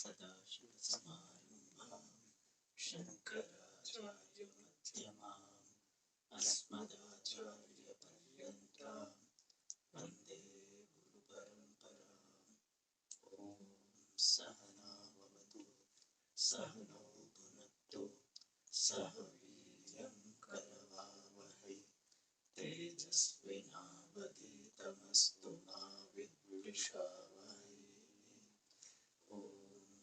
सदाशिवसमारम्भां शङ्कराचार्यमध्यमाम् अस्मदाचार्यपर्यन्तां वन्दे गुरुपरम्पराम्। ॐ सहना भवतु सहनौ भुनक्तु सह वीर्यं करवावहै तेजस्विनावधीतमस्तु मा विद्विषावहै। ॐ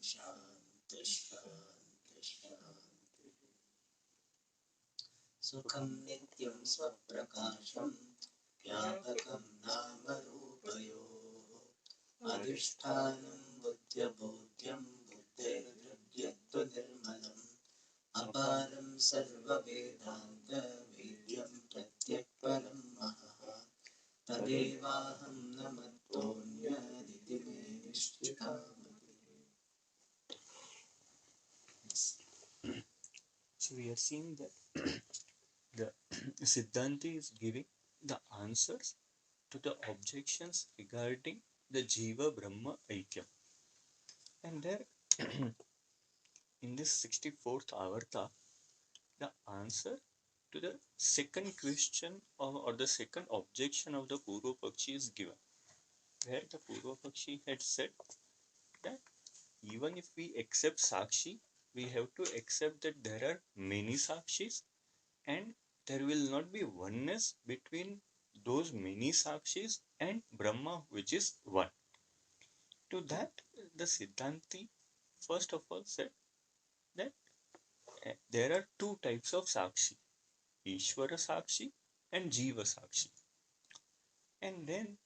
शान्ति शान्ति शान्ति। सुखं नित्यं स्वप्रकाशं व्यापकं नाम रूपयोः अधिष्ठानं बुद्ध्यबोध्यं बुद्धेर्हृद्यत्वनिर्मलम् अपारं सर्ववेदान्तवीर्यं प्रत्यक्परं महः तदेवाहं न मत्तोऽन्यदिति मे निश्चितम्। So we are seeing that the Siddhanti is giving the answers to the objections regarding the Jiva Brahma Aikyam. And there in this 64th Avarta, the answer to the second question or the second objection of the Purva Pakshi is given, where the Purva Pakshi had said that even if we accept Sakshi, we have to accept that there are many Sakshis and there will not be oneness between those many Sakshis and Brahma, which is one. To that, the Siddhanti first of all said that there are two types of Sakshi, Ishvara Sakshi and Jiva Sakshi. And then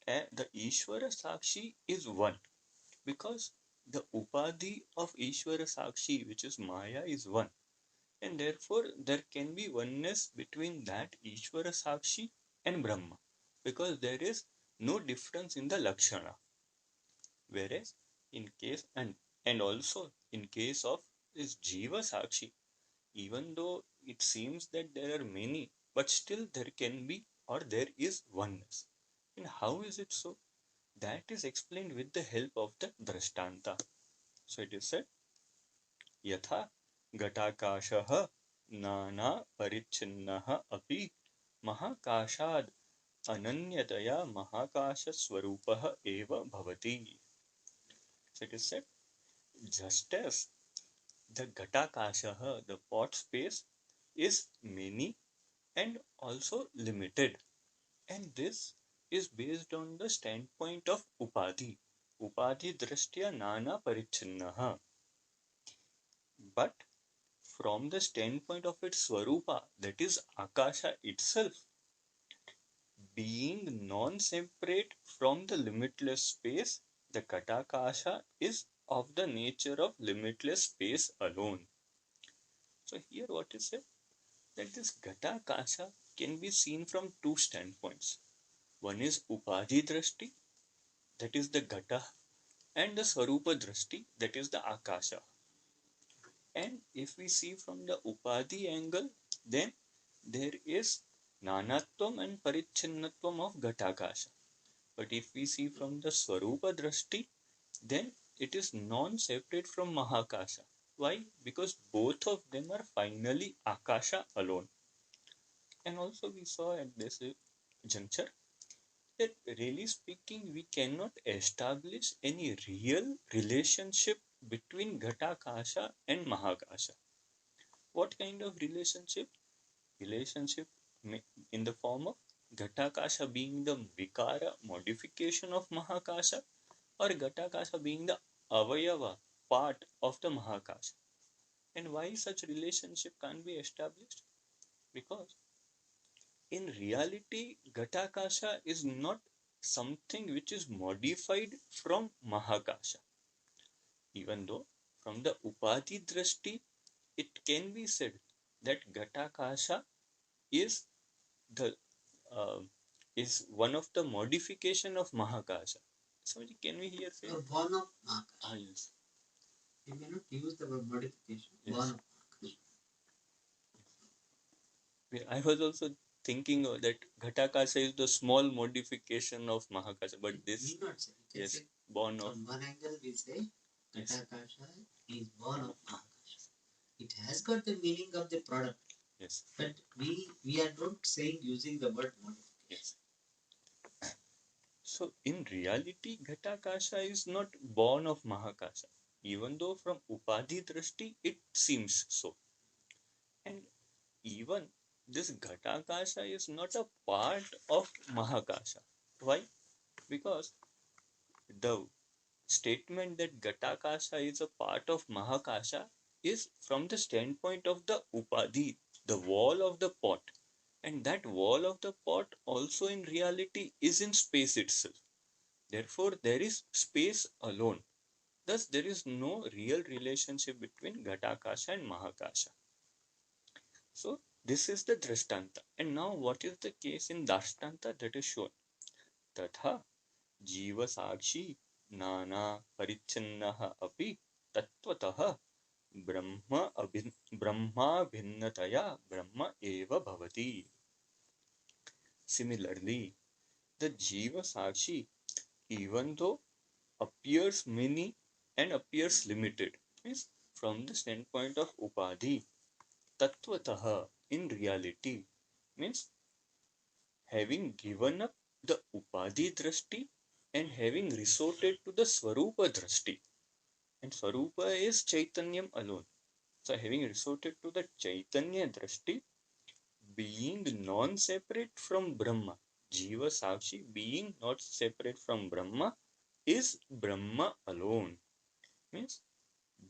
the Ishvara Sakshi is one, because the Upadhi of Ishvara Sakshi, which is Maya, is one. And therefore, there can be oneness between that Ishvara Sakshi and Brahma, because there is no difference in the Lakshana. Whereas, in case and also in case of this Jiva Sakshi, even though it seems that there are many, but still there can be or there is oneness. And how is it so? That is explained with the help of the Drashtanta. So it is said, Yatha Gatakashaha Nana Parichinnaha Api Mahakashad Ananyataya Mahakasha Swarupaha Eva Bhavati. So it is said, just as the Gatakashaha, the pot space, is many and also limited. And this is based on the standpoint of Upadhi. Upadhi Drashtya Nana Parichinnaha. But from the standpoint of its Swarupa, that is Akasha itself, being non-separate from the limitless space, the Gatakasha is of the nature of limitless space alone. So here what is said? That this Gatakasha can be seen from two standpoints. One is Upadhi Drashti, that is the Gata, and the Swarupa Drashti, that is the Akasha. And if we see from the Upadhi angle, then there is Nanatvam and Parichinnatvam of Gatakasha. But if we see from the Swarupa Drashti, then it is non-separate from Mahakasha. Why? Because both of them are finally Akasha alone. And also we saw at this juncture that really speaking, we cannot establish any real relationship between Gatakasha and Mahakasha. What kind of relationship? Relationship in the form of Gatakasha being the Vikara modification of Mahakasha, or Gatakasha being the Avayava part of the Mahakasha. And why such relationship can't be established? Because in reality, Gatakasha is not something which is modified from Mahakasha. Even though from the Upadhi Drashti, it can be said that Gatakasha is the is one of the modification of Mahakasha. So can we here say? Born of Mahakasha. Yes. You cannot use the word modification. Yes. Born of Mahakasha. I was also thinking that Ghatakasha is the small modification of Mahakasha, but this We not say. yes, born of. On one angle we say Ghatakasha is born of Mahakasha. It has got the meaning of the product. Yes. But we are not saying using the word modification. Yes. So in reality, Ghatakasha is not born of Mahakasha, even though from Upadhi Drashti it seems so. And even this Ghatakasha is not a part of Mahakasha. Why? Because the statement that Ghatakasha is a part of Mahakasha is from the standpoint of the Upadhi, the wall of the pot. And that wall of the pot also in reality is in space itself. Therefore, there is space alone. Thus, there is no real relationship between Ghatakasha and Mahakasha. So, this is the Drishtanta. And now, what is the case in Dashtanta that is shown? Tatha Jiva Sakshi Nana Parichannaha Api Tattvataha Brahma Bhinnataya Brahma Eva Bhavati. Similarly, the Jiva Sakshi, even though appears many and appears limited, means from the standpoint of Upadhi, Tattvataha, in reality, means having given up the Upadhi Drashti and having resorted to the Swarupa Drashti. And Swarupa is Chaitanyam alone. So having resorted to the Chaitanya Drashti, being non-separate from Brahma, Jiva Sakshi being not separate from Brahma, is Brahma alone. Means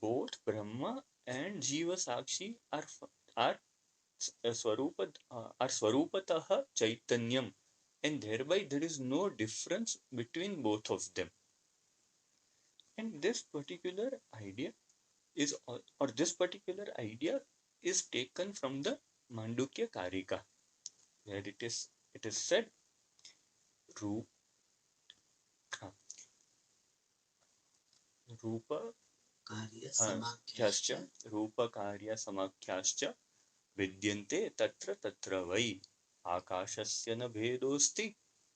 both Brahma and Jiva Sakshi are are Swarupataha Chaitanyam, and thereby there is no difference between both of them. And this particular idea is, or this particular idea is taken from the Mandukya Karika, where it is said, Rupa Karya Rupa Karya Samakhyaschya Vidyante Tatra Tatra Vai Akashasya na Bhedosti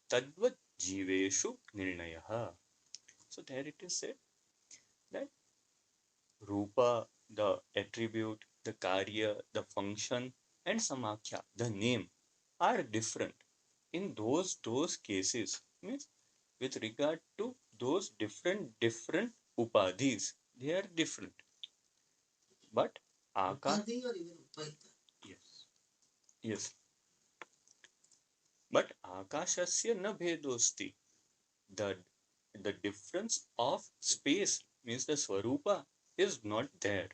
Tadvat Jiveshu Nirnayaha. So there it is said that Rupa, the attribute, the Karya, the function, and Samakhya, the name, are different in those cases. Means with regard to those different upadhis, they are different. But Upadhi or even Upaita? Yes. Yes. But Akashasya na bhedosti. The difference of space means the Swarupa is not there.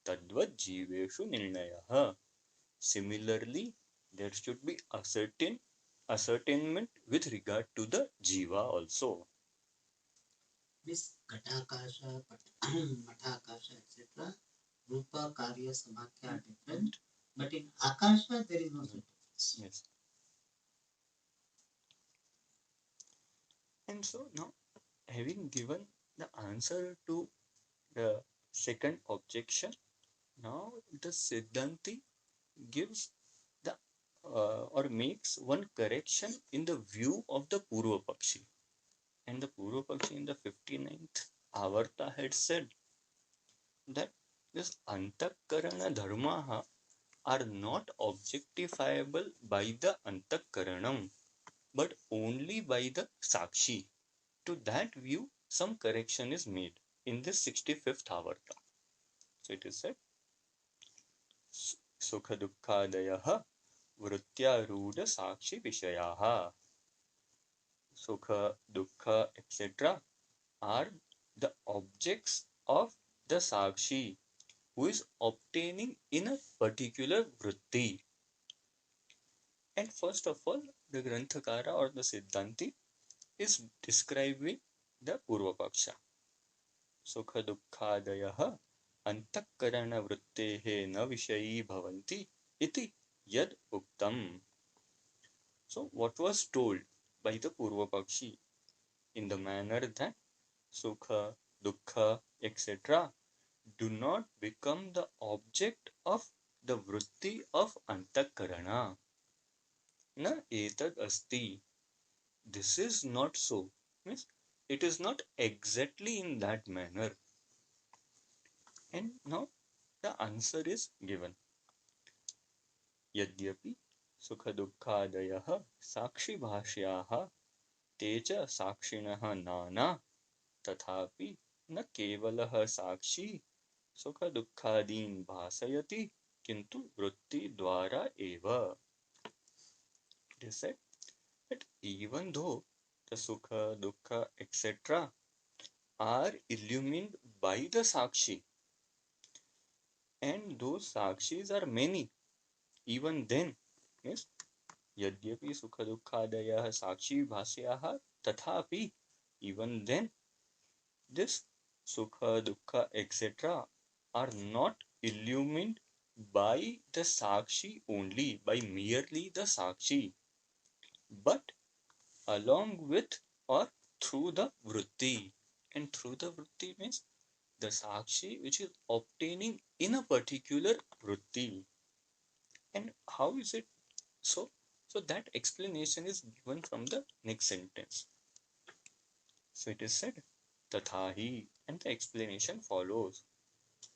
Tadvat jiveshu nirnayaha. Similarly, there should be ascertainment with regard to the jiva also. This Ghatakasha, Matakasha, etc. Rupa, Karya, Samakhya are different. But in Akasha, there is no such difference. Yes. And so now, having given the answer to the second objection, now the Siddhanti gives the or makes one correction in the view of the Purva Pakshi. And the Purva Pakshi in the 59th Avarta had said that this Antakarana Dharmaha are not objectifiable by the Antakaranam, but only by the Sakshi. To that view, some correction is made in this 65th Avarta. So it is said, Sukha Dukkadayaha Vrityaruda Sakshi Vishayaha. Sukha, Dukkha, etc. are the objects of the Sakshi who is obtaining in a particular vritti. And first of all, the Granthakara or the Siddhanti is describing the Purvapaksha. Sukha Dukkhadayaha Antakarana Vrittehe na Vishayi Bhavanti iti yad uktam. So, what was told by the Purvapakshi in the manner that Sukha, Dukkha, etc. do not become the object of the vritti of Antakarana. Na etad asti. This is not so. Means it is not exactly in that manner. And now the answer is given. Yadyapi sukha-dukkadayah sakshi-bhashyaah te cha sakshinah nana तथापि न केवलः साक्षी सुख दुःखादीन भासयति किंतु वृत्ति द्वारा एव. It is said that even though the sukha, dukkha, etc. are illumined by the sakshi, and those sakshis are many, even then, yes, यद्यपि सुख दुःखादयः साक्षी भास्याः तथापि, even then, this sukha, dukkha, etc. are not illumined by the sakshi only, by merely the sakshi, but along with or through the vritti. And through the vritti means the sakshi which is obtaining in a particular vritti. And how is it so? So that explanation is given from the next sentence. So it is said, Tathahi, and the explanation follows.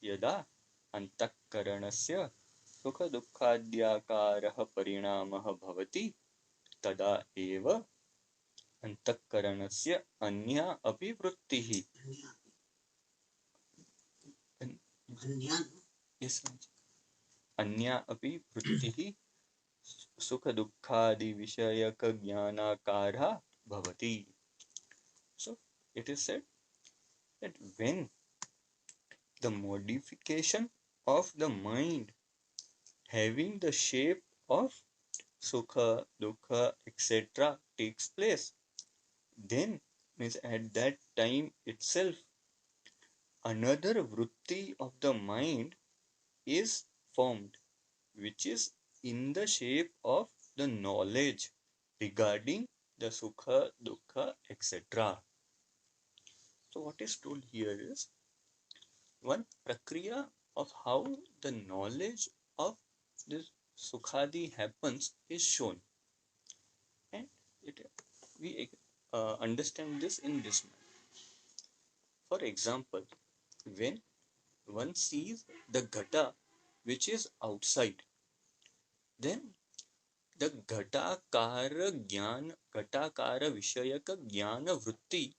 Yada antःकरणस्य सुखदुःखाद्याकारः परिणामः भवति तदा एव अंतःकरणस्य अन्या अपि वृत्तिः yes, अन्या अपि वृत्तिः सुखदुःखादिविषयकज्ञानाकारः भवति. So it is said that when the modification of the mind having the shape of sukha, dukkha, etc. takes place, then means at that time itself another vritti of the mind is formed, which is in the shape of the knowledge regarding the sukha, dukkha, etc. So what is told here is one prakriya of how the knowledge of this sukhadi happens is shown, and we understand this in this manner. For example, when one sees the ghata which is outside, then the घटाकार विषयक ज्ञान वृत्ति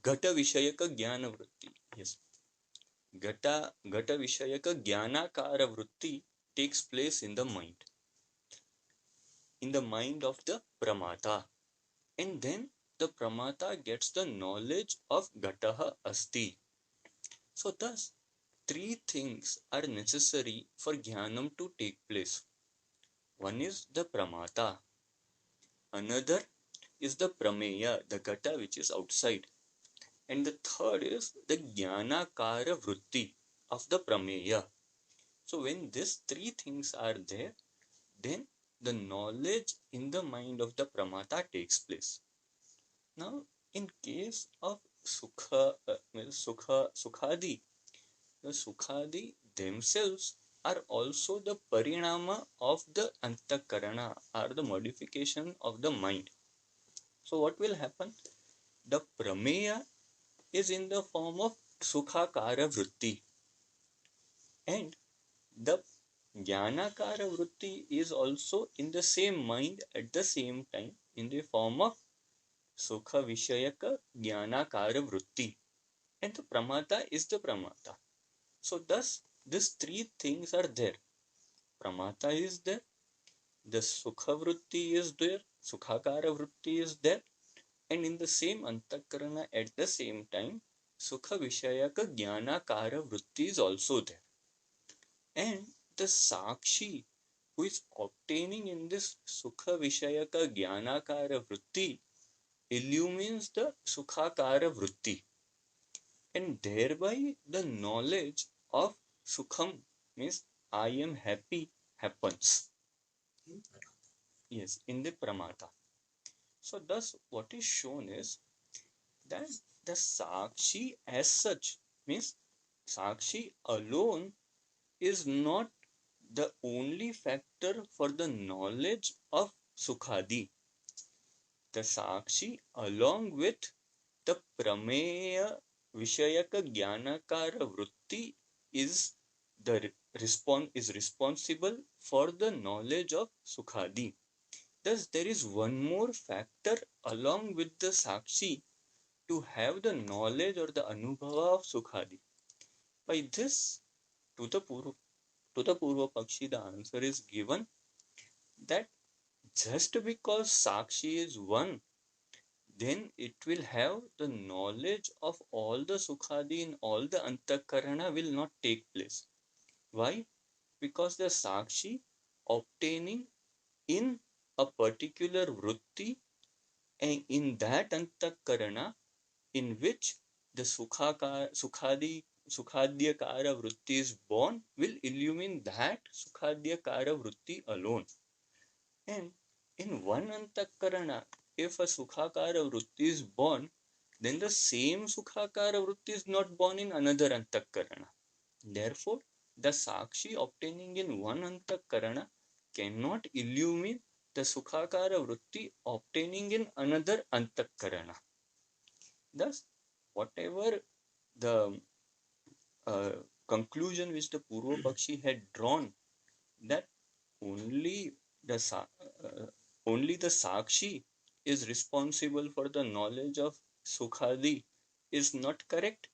घट विषयक ज्ञान वृत्ति yes घट विषयक ज्ञानाकार वृत्ति takes place in the mind of the pramata, and then the pramata gets the knowledge of ghataha asti. So thus three things are necessary for jnanam to take place. One is the pramata, another is the prameya, the ghata which is outside, and the third is the jnanakara vritti of the prameya. So when these three things are there, then the knowledge in the mind of the pramata takes place. Now, in case of sukhadi, the sukhadi themselves are also the parinama of the antakarana, or the modification of the mind. So what will happen? The prameya is in the form of sukhakara vritti, and the jnanakara vritti is also in the same mind at the same time in the form of sukha vishayaka jnanakara vritti, and the pramata is the pramata. So thus these three things are there. Pramata is there, the sukha vritti is there, sukhakara vritti is there, and in the same antakarana at the same time sukha vishayaka jnanakara vritti is also there. And the sakshi who is obtaining in this sukha vishayaka jnanakara vritti illumines the sukhakara vritti, and thereby the knowledge of sukham means I am happy happens. Yes, in the pramata. So thus what is shown is that the sakshi as such means sakshi alone is not the only factor for the knowledge of sukhadi. The sakshi along with the prameya Vishayaka Jnanakara Vritti is responsible for the knowledge of Sukhadi. Thus, there is one more factor along with the Sakshi to have the knowledge or the Anubhava of Sukhadi. By this, to the Purva Pakshi, the answer is given that just because Sakshi is one, then it will have the knowledge of all the Sukhadi in all the Antakarana will not take place. Why? Because the Sakshi obtaining in a particular Vritti and in that Antakarana in which the Sukhadhyakara Vritti is born will illumine that Sukhadhyakara Vritti alone. And in one Antakarana, if a Sukhakara Vritti is born, then the same Sukhakara Vritti is not born in another Antakarana. Therefore, the Sakshi obtaining in one Antakarana cannot illumine the Sukhakara Vritti obtaining in another Antakarana. Thus, whatever the conclusion which the Purva Pakshi had drawn, that only the only the Sakshi is responsible for the knowledge of Sukhadi is not correct,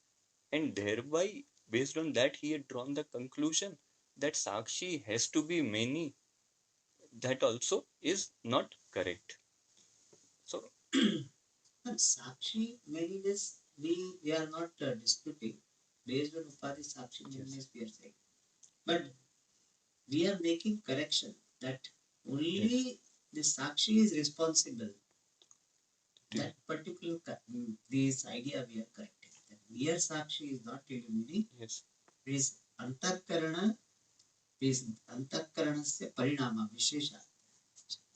and thereby, based on that, he had drawn the conclusion that Sakshi has to be many. That also is not correct. So, Sakshi manyness we are not disputing. Based on Upadi Sakshi manyness we are saying. But we are making correction that only the Sakshi is responsible. That particular this idea we are correcting. That mere Sakshi is not illuminating. yes, It is Antakarana, is Antakaranasya Parinama Vishesha.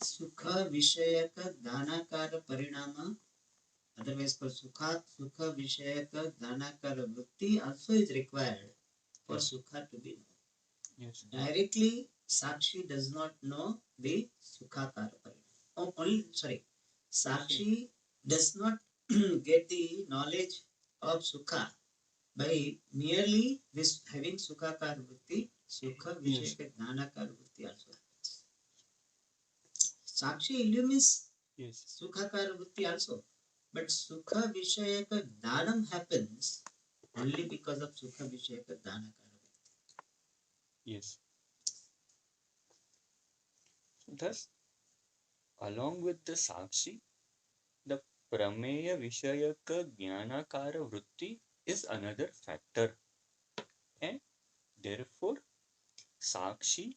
Sukha Vishayaka Dhanakara Parinama. Otherwise, for Sukha Vishayaka Dhanakara Vritti also is required for Sukha to be known. yes, Directly, Sakshi does not know the Sukhakara Parinama. Oh, only, sorry, Sakshi does not get the knowledge of Sukha by merely this having Sukhakara Vritti, Sukha Vishayaka Dhanakara Vritti also happens. Sakshi illumines Sukhakara Vritti also. But Sukha Vishayaka Dhanam happens only because of Sukha Vishayaka Dhanakara. yes. Thus, along with the Sakshi, the Prameya Vishayaka Jnanakara Vritti is another factor. And therefore, Sakshi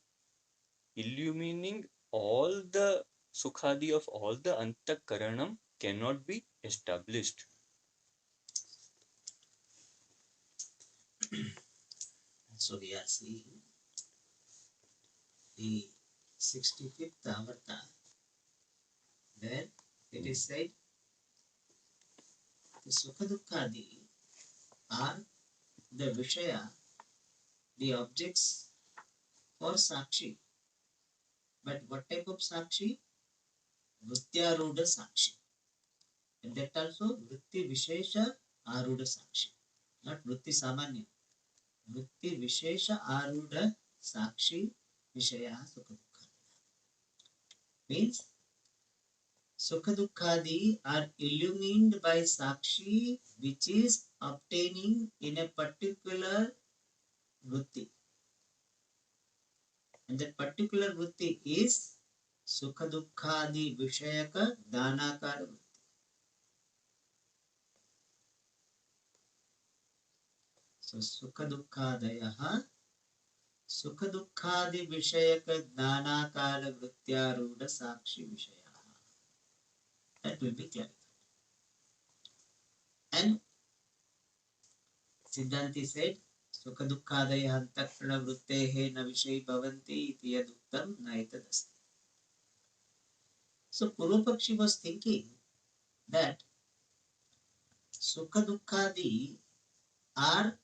illumining all the Sukhadi of all the Antakaranam cannot be established. So we are seeing the 65th Avarta, where it is said the Sukhadukkadi are the Vishaya, the objects for Sakshi. But what type of Sakshi? Vrityaruda Sakshi. And that also Vritti Vishesha Aruda Sakshi. Not Vritti Samanya. Vritti Vishesha Aruda Sakshi Vishaya Sukhadukkadi. Means Sukhadukkadi are illumined by Sakshi which is obtaining in a particular Vritti. And that particular Vritti is Sukhadukkadi Vishayaka Dhanakara Vritti. So Sukhadukkadayaha Sukhadukkadi Vishayaka Dhanakara Vrityaruda Sakshi Vishaya. That will be clarified. And Siddhanti said, Sukhadukkadaya Antakrana Vrittehe na Vishay Bhavanti iti yaduktam naitadasti. So Purvapakshi was thinking that Sukhadukkadi are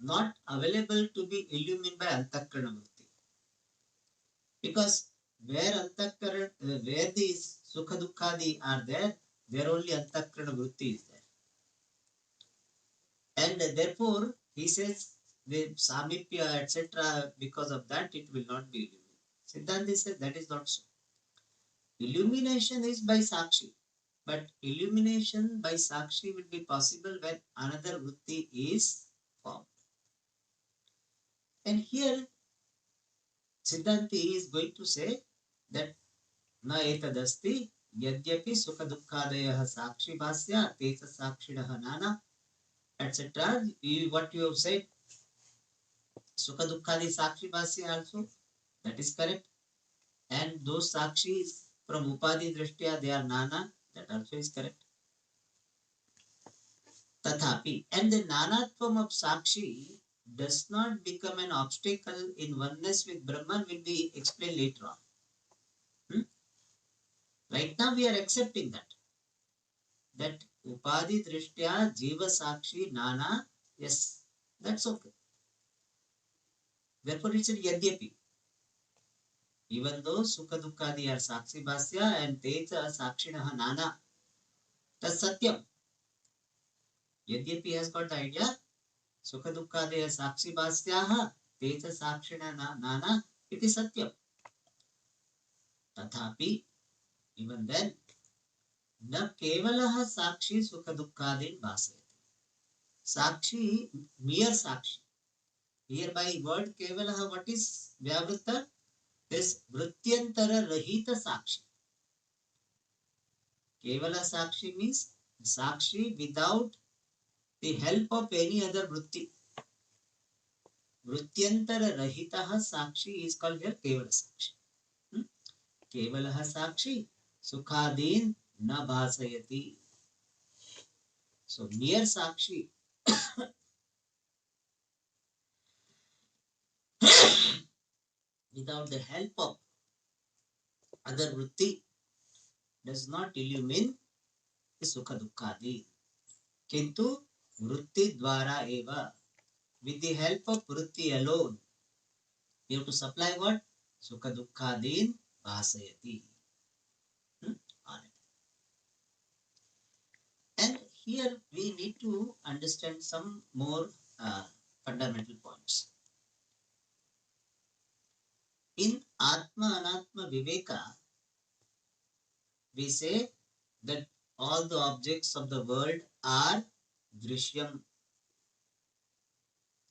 not available to be illumined by Antakrana Vritti. Because where these Sukhadukkadi are there, there only Antakarana Vritti is there. And therefore, he says the Samipya, etc., because of that, it will not be illuminated. Siddhanta says that is not so. Illumination is by Sakshi. But illumination by Sakshi will be possible when another Vritti is formed. And here, Siddhanti is going to say that na etadasti yadyapi sukha dukkadayah sakshi bhasya tesa sakshidah nana, etc. What you have said, sukha dukkadi sakshi bhasya also, that is correct. And those sakshis from upadi drishtiya, they are nana, that also is correct. Tathapi, and the nanatvam of sakshi does not become an obstacle in oneness with Brahman will be explained later on. Right now we are accepting that upadi drishtya jiva sakshi nana, yes, that's okay. Therefore it said yadyapi. Even though sukha dukkadi are sakshi bhasya and teja sakshinaha nana, that's satyam. Yadyapi has got the idea. Sukha dukkadi are sakshi bhasyaha teja sakshinaha nana, it is satyam. Tathapi, even then, na kevalaha sakshi sukha dukkadin bhasayati. Sakshi, mere sakshi. Here by word kevalaha, what is vyavritta? This vrityantara rahita sakshi. Kevala sakshi means sakshi without the help of any other vritti. Vrityantara rahitaha sakshi is called here kevala sakshi. Kevalaha sakshi sukhadin na bhasayati. So mere sakshi without the help of other vritti does not illumine the sukha dukkhadi. Kintu vritti dwara eva. With the help of vritti alone, you have to supply what? Sukha dukkadin bhasayati. And here we need to understand some more fundamental points. In Atma Anatma Viveka, we say that all the objects of the world are drishyam.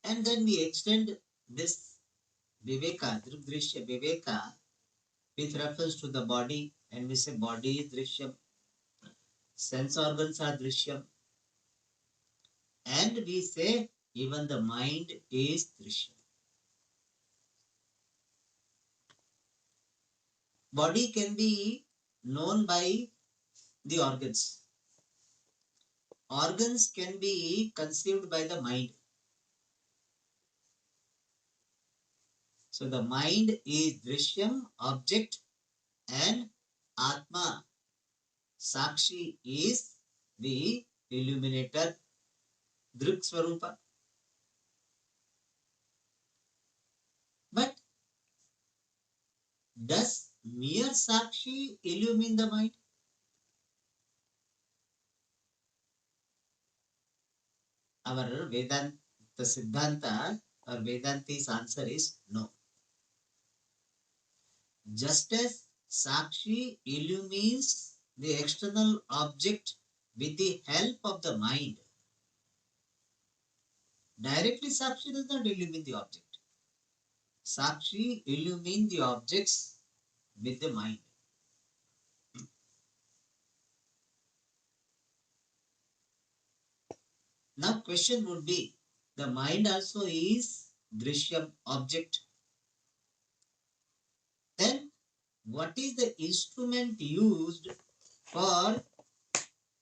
And then we extend this Viveka, Drishya Viveka, with reference to the body, and we say body is drishyam, sense organs are drishyam, and we say even the mind is drishyam. Body can be known by the organs. Organs can be conceived by the mind. So the mind is drishyam, object, and Atma, Sakshi is the illuminator, Drik Swarupa. But does mere Sakshi illumine the mind? Our Vedanta Siddhanta or Vedanti's answer is no. Just as Sakshi illumines the external object with the help of the mind, directly Sakshi does not illumine the object. Sakshi illumines the objects with the mind. Now question would be, the mind also is drishyam object. Then what is the instrument used for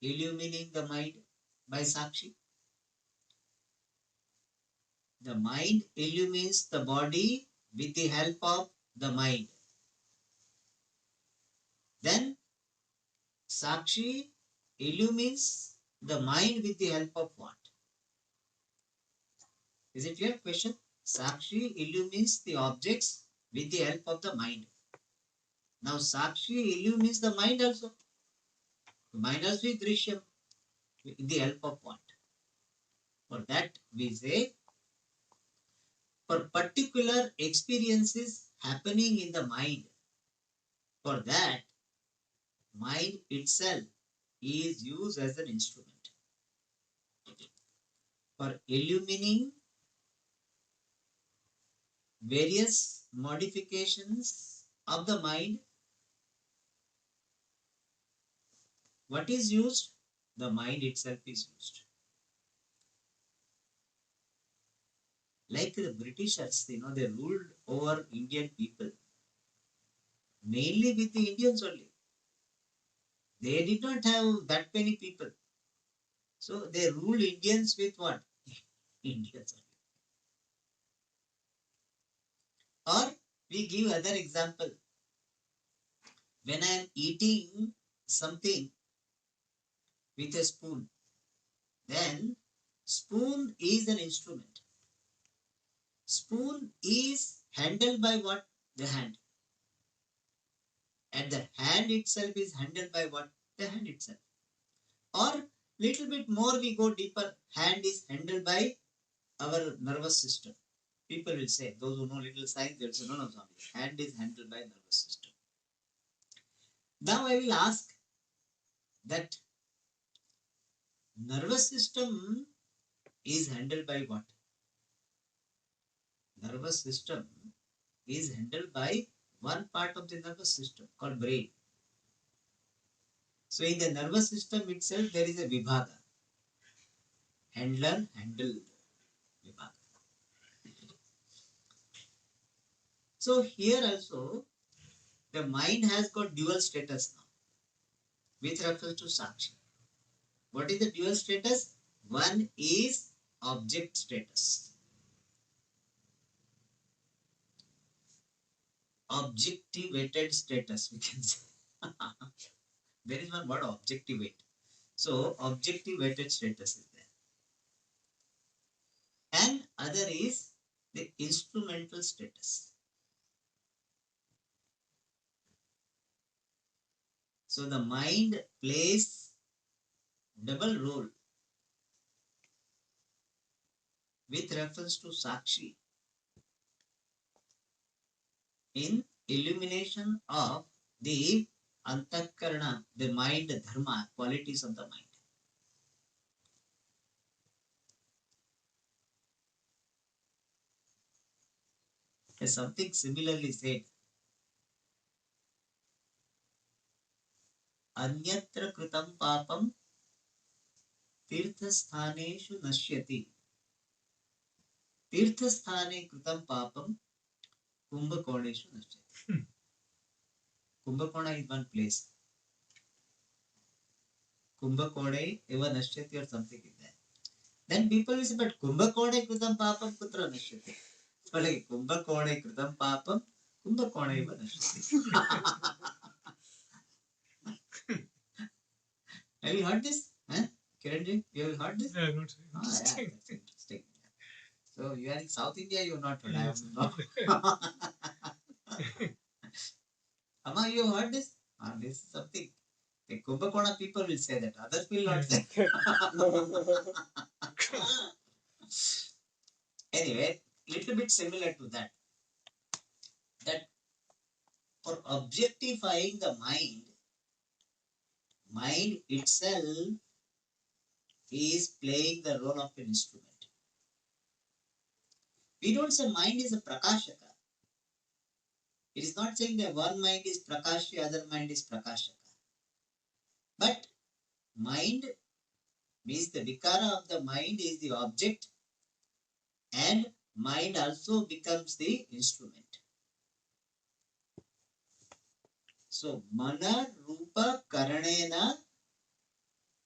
illumining the mind by Sakshi? The mind illumines the body with the help of the mind. Then Sakshi illumines the mind with the help of what? Is it your question? Sakshi illumines the objects with the help of the mind. Now Sakshi illumines the mind also. Mind also is Drishyam with the help of what? For that we say, for particular experiences happening in the mind, for that mind itself is used as an instrument for illumining various modifications of the mind. What is used? The mind itself is used. Like the Britishers, they ruled over Indian people, mainly with the Indians only. They did not have that many people. So they ruled Indians with what? Indians only. Or we give other example. When I am eating something with a spoon, then spoon is an instrument. Spoon is handled by what? The hand. And the hand itself is handled by what? The hand itself. Or little bit more we go deeper, hand is handled by our nervous system. People will say, those who know little science, they'll say, no, Swami, hand is handled by nervous system. Now I will ask that nervous system is handled by what? Nervous system is handled by one part of the nervous system called brain. So in the nervous system itself, there is a vibhaga. Handler, handled vibhaga. So here also, the mind has got dual status now with reference to Sakshi. What is the dual status? One is object status. Objectivated status, we can say. There is one word, objectivate. So, objectivated status is there. And other is the instrumental status. So, the mind plays double role with reference to Sakshi in illumination of the antakarana, the mind dharma, qualities of the mind. As something similarly said, अन्यत्र कृतं पापं तीर्थस्थानेषु नश्यति. तीर्थस्थाने कृतं पापं कुंभकोणेषु नश्यति. Kumbhakona is one place. Kumbhakone eva nashyati or something like that. Then people will say, but Kumbhakone kritam papam kutra nashyati. So like Kumbhakone kritam papam, Kumbhakone eva nashyati. Have you heard this? Huh? Kiranji, you have heard this? Yeah, not Yeah, that's interesting. So you are in South India, you have not heard. Yes. I am not. Amma, you have heard this? This is something. The Kumbhakona people will say that. Others will not say. Anyway, little bit similar to that. That for objectifying the mind itself is playing the role of an instrument. We don't say mind is a prakashaka. It is not saying that one mind is prakashya, other mind is prakashaka. But mind means the vikara of the mind is the object, and mind also becomes the instrument. So, mana rupa karanena,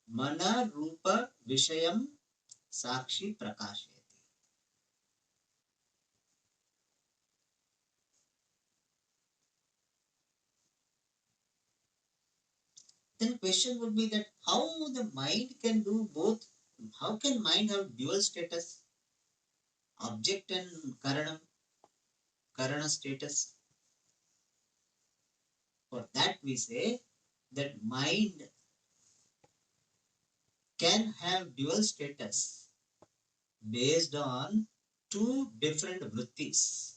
mana rupa vishayam sakshi prakashayati. Then question would be that how the mind can do both? How can mind have dual status? Object and karana status. For that we say that mind can have dual status based on two different vrittis.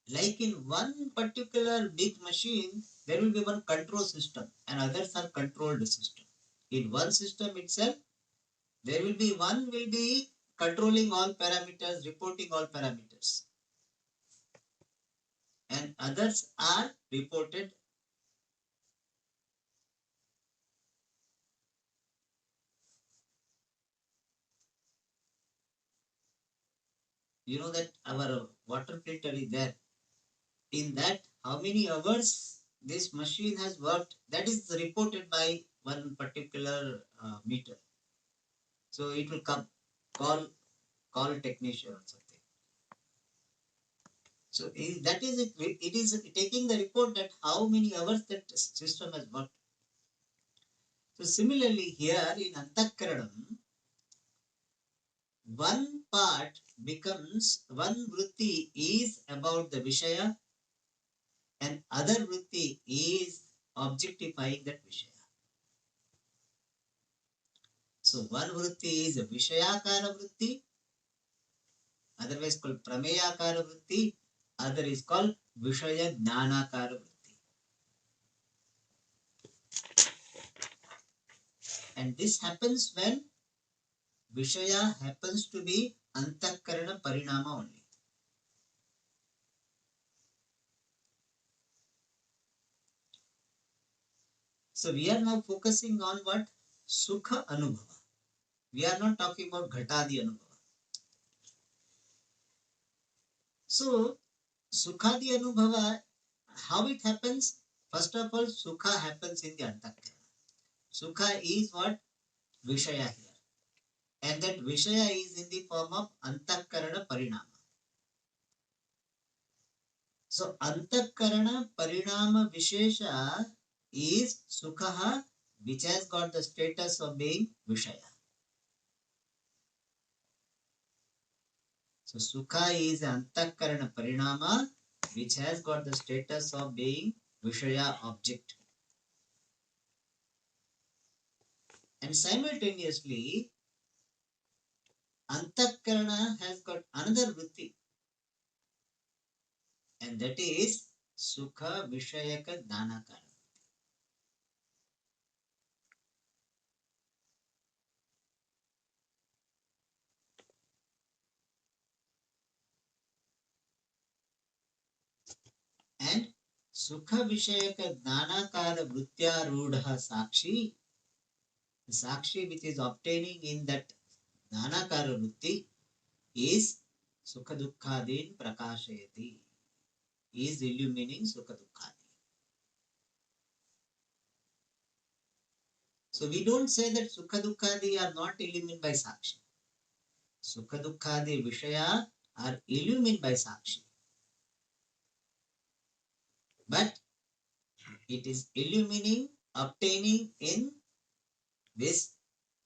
Like in one particular big machine, there will be one control system and others are controlled system. In one system itself, there will be one will be controlling all parameters, reporting all parameters, and others are reported. You know that our water filter is there. In that, how many hours this machine has worked, that is reported by one particular meter. So it will come, call technician or something. So that is it. It is taking the report that how many hours that system has worked. So similarly here in Antakaranam, one part becomes, one vritti is about the Vishaya and other vritti is objectifying that Vishaya. So one vritti is a Vishayakara vritti, otherwise called Prameyakara vritti, other is called Vishaya Jnanakara vritti. And this happens when Vishaya happens to be Antakarana Parinama only. So we are now focusing on what? Sukha Anubhava. We are not talking about Ghatadi Anubhava. So Sukhadi Anubhava, how it happens? First of all, Sukha happens in the Antakarana. Sukha is what? Vishaya here. And that Vishaya is in the form of Antakarana Parinama. So Antakarana Parinama Vishesha is Sukha, which has got the status of being Vishaya. So Sukha is Antakarana Parinama, which has got the status of being Vishaya object. And simultaneously, Antakarana has got another vritti, and that is Sukha Vishayaka Dhanakara. And Sukha Vishayaka Dhanakara Vritya Rudha Sakshi, the Sakshi which is obtaining in that Dhanakara Vritti is Sukha Dukkhadin Prakashayati, is illumining Sukha Dukkhadin. So we don't say that Sukha Dukkhadi are not illumined by Sakshi. Sukha Dukkhadi Vishaya are illumined by Sakshi. But it is illumining, obtaining in this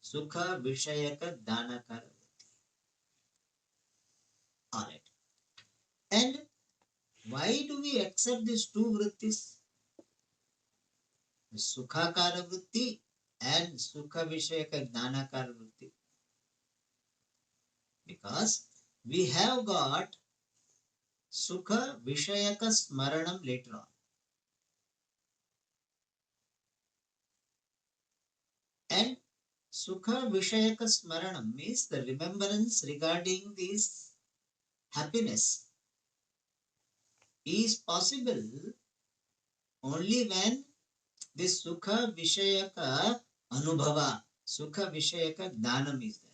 Sukha Vishayaka Dhanakara. Alright. And why do we accept these two vrittis? Sukhakara vritti and Sukha Vishayaka Dhanakara vritti. Because we have got Sukha Vishayaka Smaranam later on. And Sukha Vishayaka Smaranam means the remembrance regarding this happiness is possible only when this Sukha Vishayaka Anubhava, Sukha Vishayaka Dhanam is there.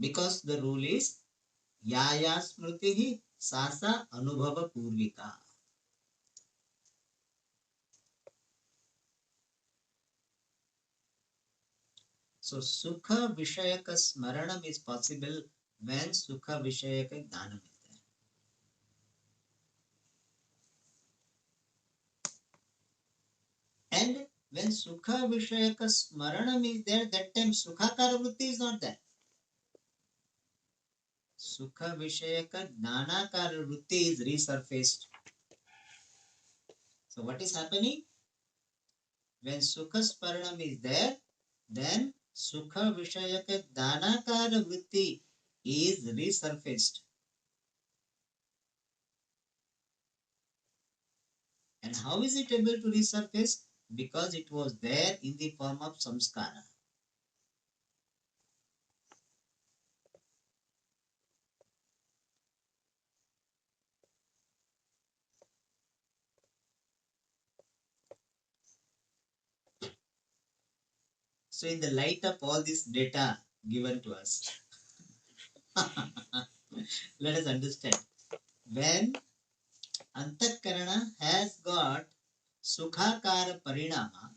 Because the rule is Yaya Smritihi Sasa Anubhava Purvika. So Sukha Vishayaka Smaranam is possible when Sukha Vishayaka Dhanam is there. And when Sukha Vishayaka Smaranam is there, that time Sukhakara Vritti is not there. Sukha Vishayaka Dhanakara Vritti is resurfaced. So what is happening? When Sukha Sparanam is there, then Sukha Vishayaka Dhanakara Vritti is resurfaced. And how is it able to resurface? Because it was there in the form of samskara. So in the light of all this data given to us, let us understand. When Antakarana has got Sukhakara Parinama,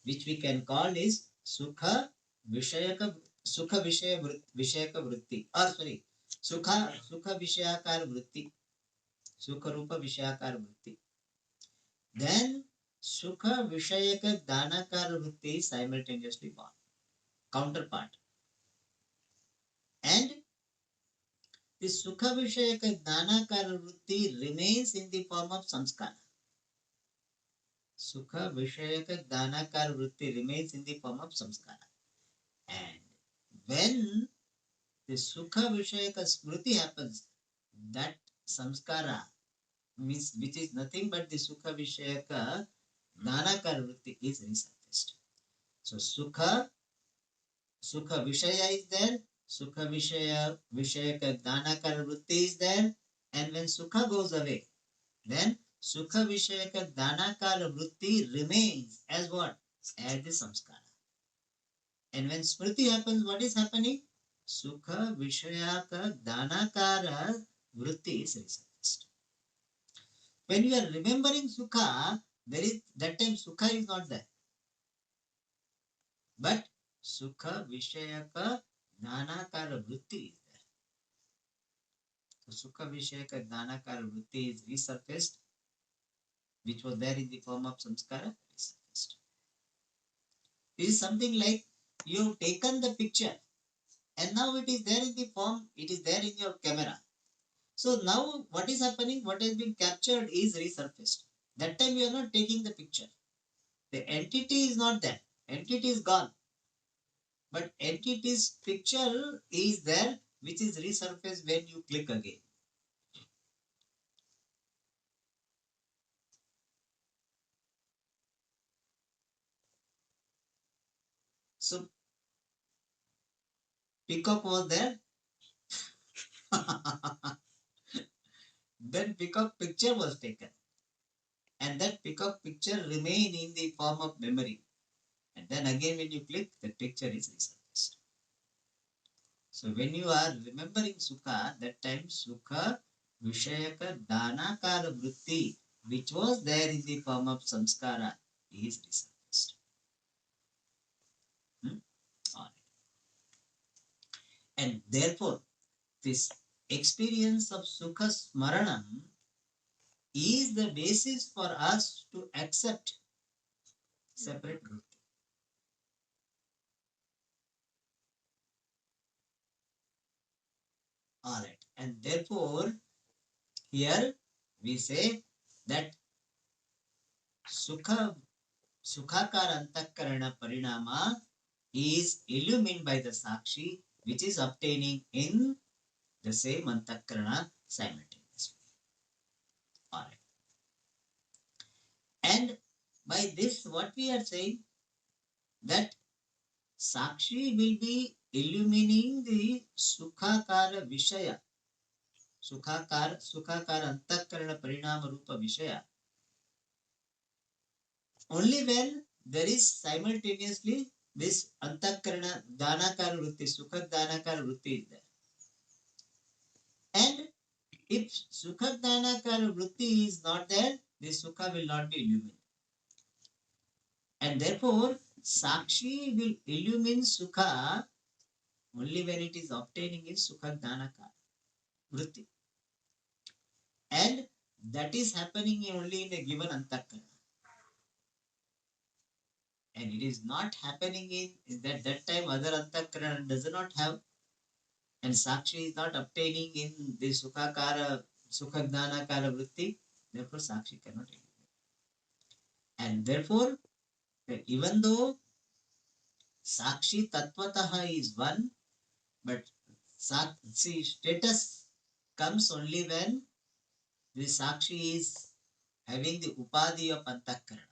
which we can call is Vishayaka Vishayaka Vritti. Or sorry, Sukha Vishayakara Vritti. Sukha Rupa Vishayakara Vritti. Then Sukha Vishayaka Dhanakara Vritti is simultaneously born. Counterpart. And the Sukha Vishayaka Dhanakara Vritti remains in the form of samskara. Sukha Vishayaka Dhanakara Vritti remains in the form of samskara. And when the Sukha Vishayaka Smriti happens, that samskara means which is nothing but the Sukha Vishayaka Dhanakara Vritti is resurfaced. So Sukha Vishaya is there, Sukha Vishayaka Dhanakara Vritti is there, and when Sukha goes away, then Sukha Vishayaka Dhanakara Vritti remains as what? As the samskara. And when Smriti happens, what is happening? Sukha Vishayaka Dhanakara Vritti is resurfaced. When you are remembering Sukha, there is that time Sukha is not there. But Sukha Vishayaka Dhanakara Vritti is there. So Sukha Vishayaka Dhanakara Vritti is resurfaced, which was there in the form of samskara, resurfaced. This is something like you have taken the picture and now it is there in the form, it is there in your camera. So now what is happening? What has been captured is resurfaced. That time you are not taking the picture. The entity is not there. Entity is gone. But entity's picture is there, which is resurfaced when you click again. So peacock was there. Then peacock picture was taken. And that peacock picture remain in the form of memory. And then again when you click, the picture is resurfaced. So when you are remembering Sukha, that time Sukha Vishayaka Dhanakara Vritti, which was there in the form of samskara, is resurfaced. All right. And therefore, this experience of Sukha Smaranam is the basis for us to accept separate Vritti. All right. And therefore, here we say that Sukha Sukhakar Antakarana Parinama is illumined by the Sakshi, which is obtaining in the same Antakarana simultaneously. All right. And by this, what we are saying that Sakshi will be illumining the Sukhakara Vishaya, Sukhakara Antakarana Parinama Rupa Vishaya, only when there is simultaneously this Antakarana Dhanakara Vritti, Sukha Dhanakara Vritti is there. And if Sukha Dhanakara Vritti is not there, this Sukha will not be illumined. And therefore, Sakshi will illumine Sukha only when it is obtaining in Sukha Dhanakara Vritti. And that is happening only in a given Antakarana. And it is not happening in that time other Antakarana does not have. and Sakshi is not obtaining in the Sukhakara, Sukhagnanakara Vritti, therefore Sakshi cannot illuminate. And therefore, even though Sakshi Tattvataha is one, but Sakshi status comes only when the Sakshi is having the Upadhi of Antakarana.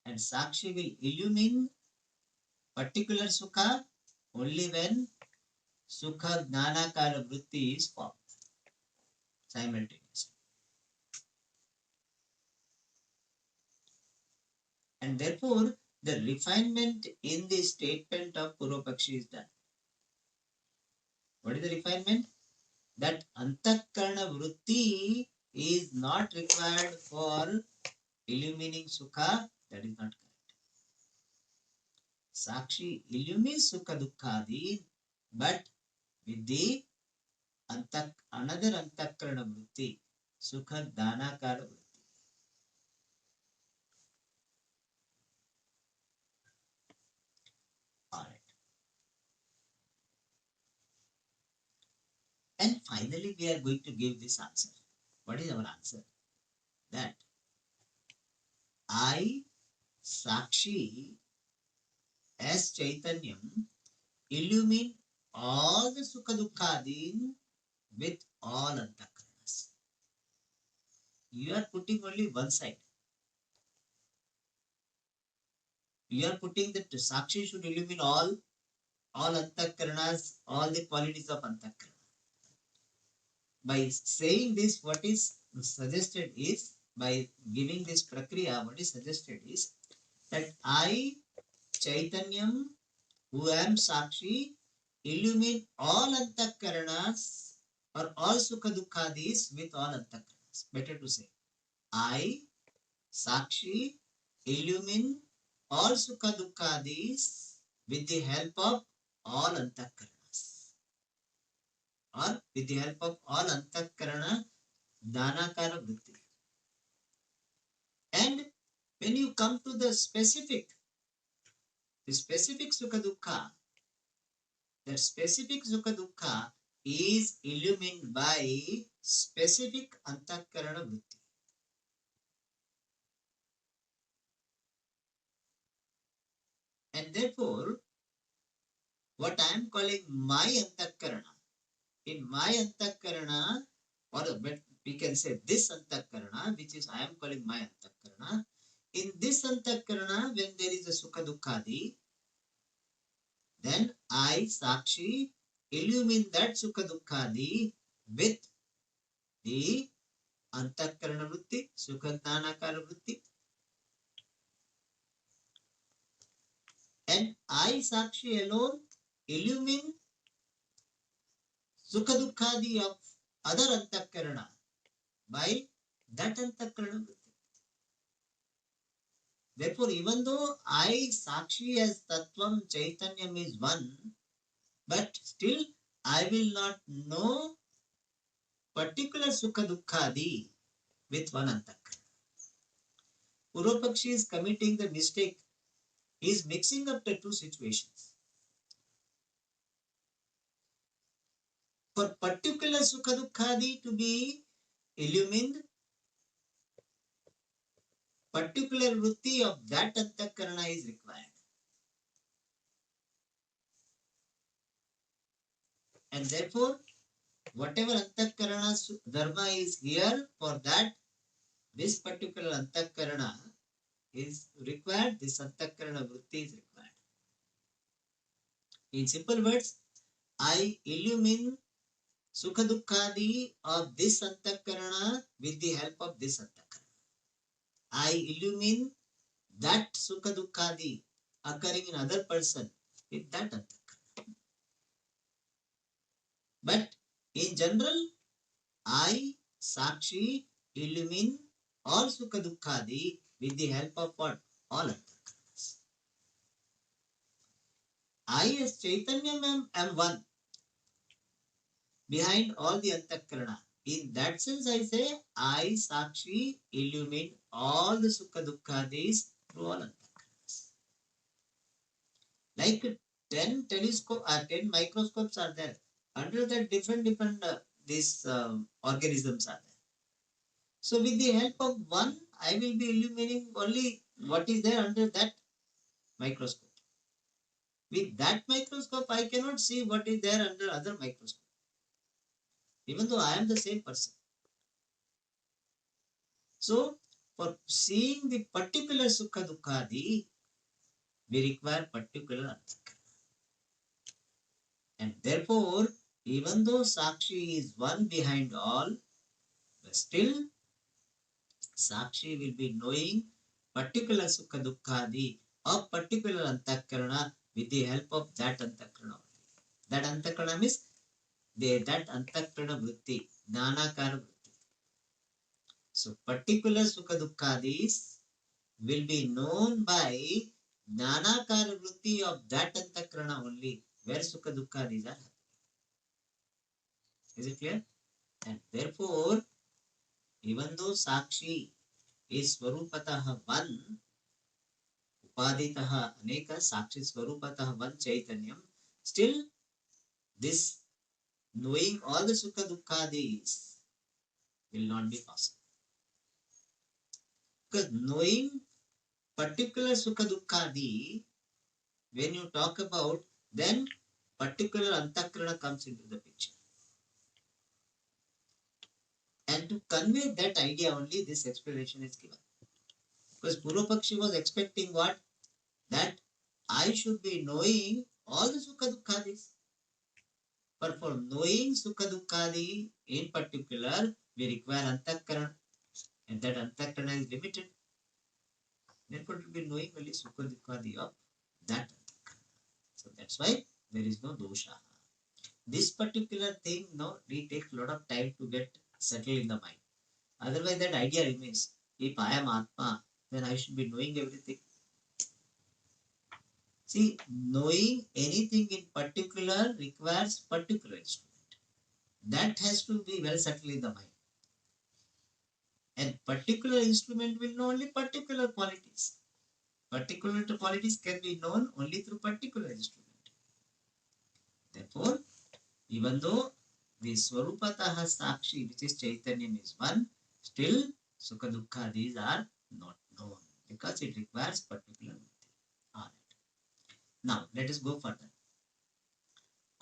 And Sakshi will illumine particular Sukha only when Sukha Gnanakara Vritti is formed simultaneously. And therefore, the refinement in the statement of Purvapakshi is done. What is the refinement? That Antakarana Vritti is not required for illumining Sukha. That is not correct. Sakshi illumines Sukha Dukkhadi, but with the another Antakarana Vritti, Sukha Dhanakara Vritti. Alright. And finally, we are going to give this answer. What is our answer? That I, Sakshi, as Chaitanyam, illumine all the Sukha Dukkhadin with all Antakaranas. You are putting only one side. You are putting that Sakshi should illumine all Antakaranas, all the qualities of Antakarana. By saying this, what is suggested is, by giving this prakriya, what is suggested is that I, Chaitanyam, who am Sakshi, illumine all Antakaranas or all Sukha Dukkhadis with all Antakaranas. Better to say, I, Sakshi, illumine all Sukha Dukkhadis with the help of all Antakaranas, or with the help of all Antakarana Dhanakara Vritti. And when you come to the specific Sukha Dukkha, that specific Sukha Dukkha is illumined by specific Antakarana Vritti. And therefore, what I am calling my Antakarana, in my Antakarana, or we can say this Antakarana, which is I am calling my Antakarana, in this Antakarana, when there is a Sukha Dukkhadi, then I, Sakshi, illumine that Sukha Dukkhadi with the Antakarana Vritti, Sukha Dhanakara Vritti. And I, Sakshi alone, illumine Sukha Dukkhadi of other Antakarana by that Antakarana Vritti. Therefore, even though I, Sakshi as Tattvam Chaitanyam is one, but still I will not know particular Sukha Dukkhadi with one Antakarana. Purvapakshi is committing the mistake. He is mixing up the two situations. For particular Sukha Dukkhadi to be illumined, particular Vritti of that Antakarana is required. And therefore, whatever Antakarana Dharma is here, for that, this particular Antakarana is required, this Antakarana Vritti is required. In simple words, I illumine Sukha Dukkhadi of this Antakarana with the help of this Antakarana. I illumine that Sukha Dukkhadi occurring in other person with that Antakarana. But in general, I, Sakshi, illumine all Sukha Dukkhadi with the help of what? All Antakaranas. I as Chaitanya am one behind all the Antakarana. In that sense, I say, I, Sakshi, illumine all the Sukha Dukkhadis through all Antakaranas. Like 10 microscopes are there. Under that different these organisms are there. So with the help of one, I will be illuminating only what is there under that microscope. With that microscope, I cannot see what is there under other microscope, even though I am the same person. So for seeing the particular sukha dukkadi, we require particular antakarana. And therefore, even though Sakshi is one behind all, but still Sakshi will be knowing particular Sukha Dukkhadi of particular Antakarana with the help of that Antakarana. That Antakarana means that Antakarana Vritti, Nanakara Vritti. So particular Sukha Dukkhadis will be known by Nanakara Vritti of that Antakarana only, where Sukha Dukkhadis are. Is it clear? And therefore, even though Sakshi is Swarupatah one, Upaditah Aneka, Sakshi Swarupatah one Chaitanyam, still this knowing all the Sukha Dukkhadis will not be possible. Because knowing particular Sukha Dukkhadi, when you talk about, then particular Antakarana comes into the picture. And to convey that idea only, this explanation is given. Because Purvapakshi was expecting what? That I should be knowing all the Sukha Dukkhadis. But for knowing Sukha Dukkhadi in particular, we require Antakarana. And that Antakarana is limited. Therefore, it will be knowing only Sukha Dukkhadi of that Antakarana. So that's why there is no dosha. This particular thing, no, it takes a lot of time to get settled in the mind. Otherwise, that idea remains. If I am Atma, then I should be knowing everything. See, knowing anything in particular requires particular instrument. That has to be well settled in the mind. And particular instrument will know only particular qualities. Particular qualities can be known only through particular instrument. Therefore, even though the Swarupataha Sakshi, which is Chaitanyam, is one, still Sukha Dukkha, these are not known because it requires particular. Alright. Now, let us go further.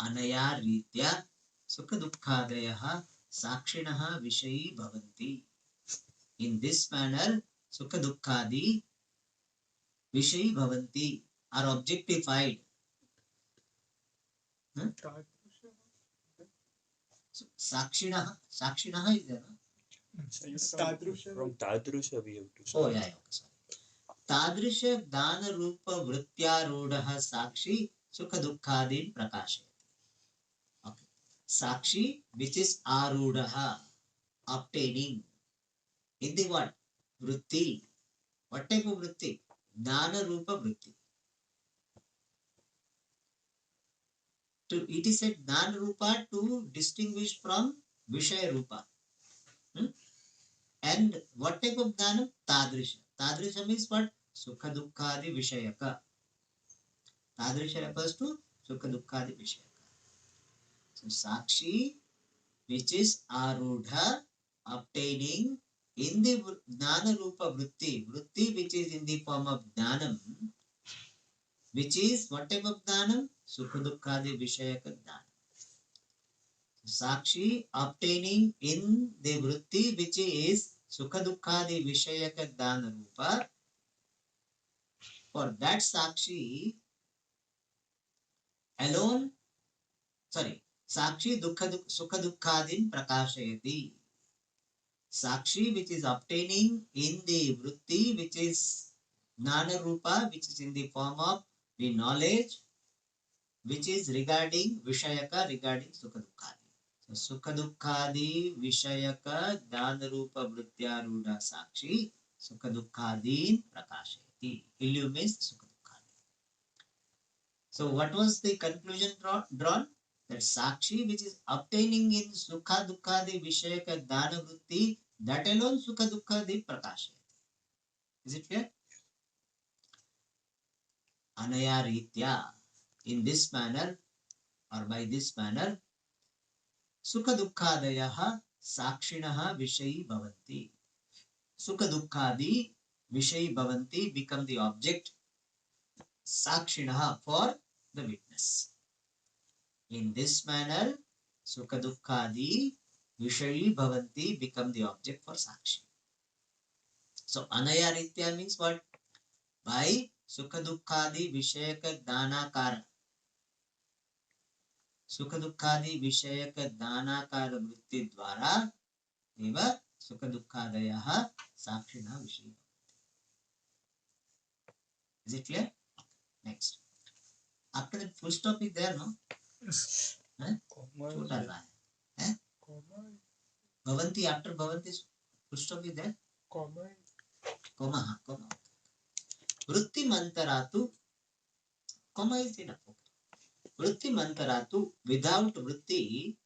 Anaya Ritya Sukha Dukkhadeyaha Sakshinaha Vishayi Bhavanti. In this manner, Sukha Dukkhadi Vishayi Bhavanti are objectified. So, Sakshinaha is there. From Tadrusha we have to Oh, yeah, okay, sorry. Tadrisha Dana Rupa Vrityarudaha Sakshi Sukha Dukkhadin Prakashayati. Okay. Sakshi, which is Arudaha, obtaining. In the what? Vritti. What type of vritti? Dana Rupa Vritti. It is said Dana Rupa to distinguish from Vishaya Rupa. And what type of Dana? Tadrisha. Tadrisha means what? Sukha Dukkhadi Vishayaka. Tadrisha refers to Sukha Dukkhadi Vishayaka. So Sakshi, which is Arudha, obtaining in the Jnana Rupa Vritti, Vritti which is in the form of Jnanam, which is what type of Jnanam? Sukha Dukkhadi Vishayaka Jnanam. Sakshi obtaining in the Vritti which is Sukha Dukkhadi Vishayaka Jnana Rupa, for that Sakshi alone, Sakshi Sukha Dukkhadin Prakashayati. Sakshi, which is obtaining in the Vritti, which is Jnana Rupa, which is in the form of the knowledge, which is regarding Vishayaka, regarding Sukha Dukkhadi. So, Sukha Dukkhadi, Vishayaka, Jnana Rupa, Vrityaruda, Sakshi, Sukha Dukkhadin Prakashayati. Illumines Sukha Dukkhadi. So, what was the conclusion drawn? That Sakshi, which is obtaining in Sukha Dukkhadi Vishayaka Dana Vritti, that alone Sukha Dukkhadi Prakashayati. Is it clear? Anaya Ritya. In this manner, or by this manner, सुख दुःखादयः साक्षिणः विषयी भवन्ति. Sukha dukkhadi vishayi bhavanti become the object sakshinaha for the witness. In this manner, sukha dukkhadi vishayi bhavanti become the object for sakshi. So anaya ritya means what? By sukha dukkhadi vishayaka danakara. Sukha dukkhadi vishayaka danakara vritti dvara eva sukha dukkhadayaha sakshinaha vishayi. Is it clear? Next. After that full stop is there, no? छोटा सा है भवंती after भवंती full stop is there comma हाँ comma वृत्ति मंतरातु comma is enough वृत्ति मंतरातु without वृत्ति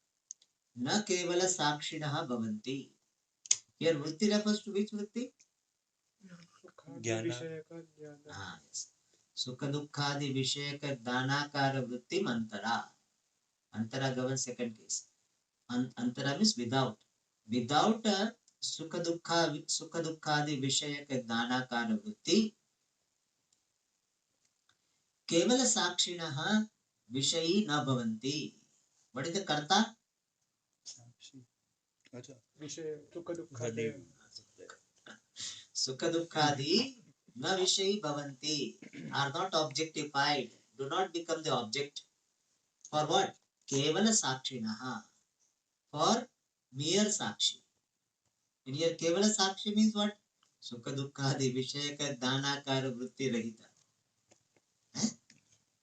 न केवल साक्षिणः भवन्ति. Here वृत्ति refers to which वृत्ति? ज्ञान. हाँ yes. सुख दुःखादि विषयक दानाकार वृत्ति मंतरा. अंतरा governs second case. Antara means without. Without sukha dukkha vishayaka danakara vritti kevala sakshinaha vishayi na bhavanti. What is the karta? Sakshi. Acha. Vishay sukha dukkha. Sukha dukkha na vishayi bhavanti are not objectified. Do not become the object. For what? Kevala sakshinaha. For mere sakshi. In here kevala sakshi means what? Sukha dukkha vishayaka danakara vritti rahita.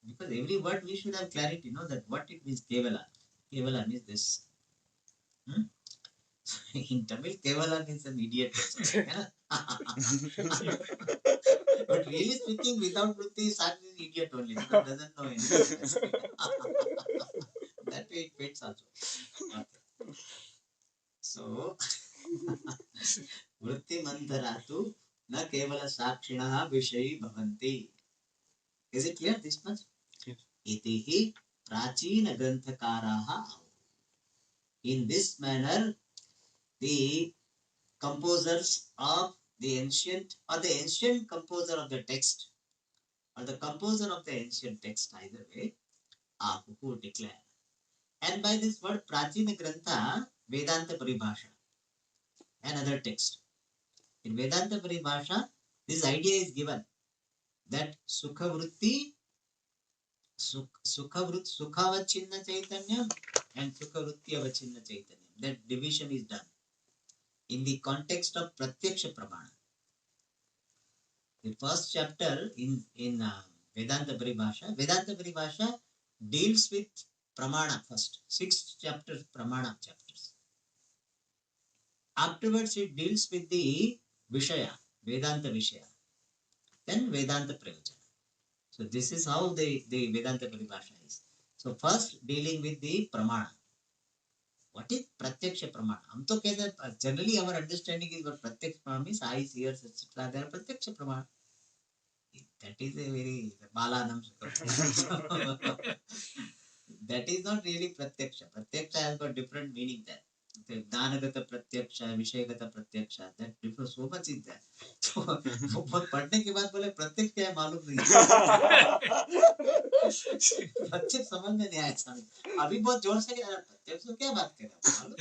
Because every word we should have clarity, know that what it means kevala. Kevala means this. In Tamil, kevala means an idiot person. But really speaking, without vritti, Sakshi is idiot only. Because doesn't know anything. That way it fits also. Okay. So, vritti mantaratu na kevala sakshinaha vishayi bhavanti. Is it clear this much? Yes. Itihi prachina granthakaraha. In this manner, the composers of the ancient or the ancient composer of the text or the composer of the ancient text, either way, who declare. And by this word prachina grantha, Vedanta Paribhasha, another text. In Vedanta Paribhasha, this idea is given that sukha vritti, sukhavachinna chaitanyam and sukha vritti avachinna chaitanyam. That division is done in the context of pratyaksha pramana. The first chapter in Vedanta Paribhasha deals with pramana first. 6 chapters, pramana chapters. Afterwards, it deals with the Vishaya, Vedanta Vishaya. Then Vedanta Prayojana. So this is how the Vedanta Paribhasha is. So first dealing with the pramana. What is pratyaksha pramana? हम तो कहते हैं generally our understanding is what pratyaksha pramana means eyes, ears, etc. They are pratyaksha pramana. That is a very balanam. That is not really pratyaksha. Pratyaksha has got different meaning there. Okay, Dhanagata pratyaksha, Vishayagata pratyaksha, that differs so much in that. So, पढ़ने के बाद बोले प्रत्यक्ष क्या है मालूम नहीं. प्रत्यक्ष समझ में नहीं आया समझ. अभी बहुत जोर से कह रहा प्रत्यक्ष तो क्या बात कर रहा है मालूम.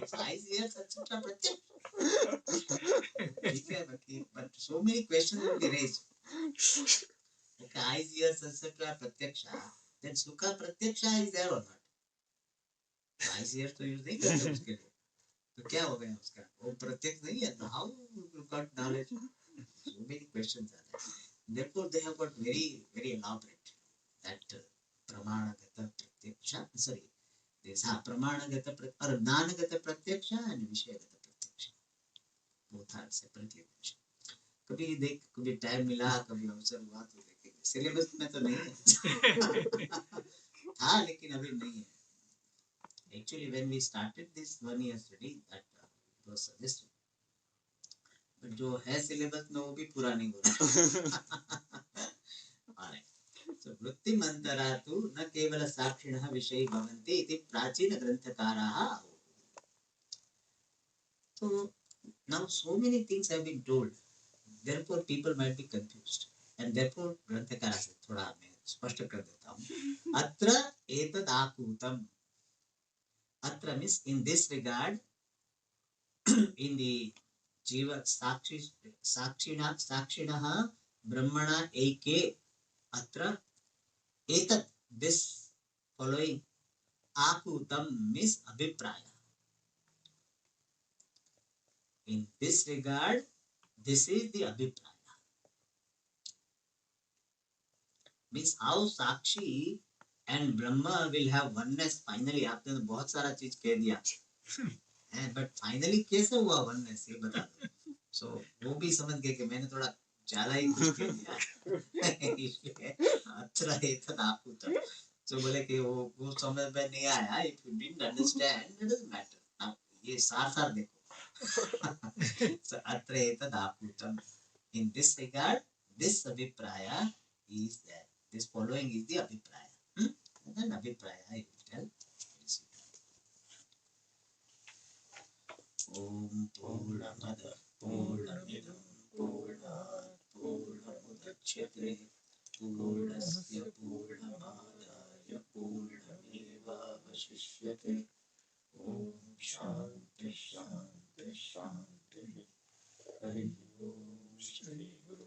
Size, ears, etc. प्रत्यक्ष. ठीक है but so many questions will be raised. Okay, eyes, ears, etc. pratyaksha. Then sukha pratyaksha is there or not? Eyes, ears तो यूज नहीं करते उसके लिए. तो क्या हो गया उसका? वो प्रत्यक्ष नहीं है. How you got knowledge? So many questions are there. Therefore, they have got very very elaborate that pramanagata pratyaksha. Sorry, this pramanagata or jnanagata pratyaksha and vishayagata pratyaksha. Both are separately mentioned. कभी time मिला कभी अवसर हुआ तो देखेंगे. Syllabus में तो नहीं है. हाँ लेकिन अभी नहीं है. Actually when we started this 1 year study that was suggested. But जो है सिलेबस में वो भी पूरा नहीं हो रहा. Alright. So वृत्तिमन्तरा तु न केवल साक्षिणः विषयी भवन्ति इति प्राचीनग्रन्थकाराः. So now so many things have been told. Therefore people might be confused. And therefore ग्रंथकारा से थोड़ा मैं स्पष्ट कर देता हूँ. अत्र एतद् आकूतम्. Atra means in this regard, in the jiva sakshina brahmana eke atra etat, this following akutam means abhipraya. In this regard, this is the abhipraya. Means how sakshi and brahma will have oneness finally. आपने तो बहुत सारा चीज कह दिया, but finally कैसे हुआ oneness ये बता दो. So वो भी समझ गए कि मैंने थोड़ा ज्यादा ही कुछ कह दिया इसलिए अत्र एतद् आकूतम्. तो बोले कि वो समझ में नहीं आया. If you didn't understand, it doesn't matter. अब ये सार देखो. So अत्र एतद् आकूतम्. In this regard, this abhipraya is that. This following is the abhipraya. And then abhipraya I will tell. Om Purnamada Purnamidam Purnat Purnamudachyate Purnasya Purnamadaya Purnamevavashishyate. Om Shanti Shanti Shanti. Hari Om Shri Guru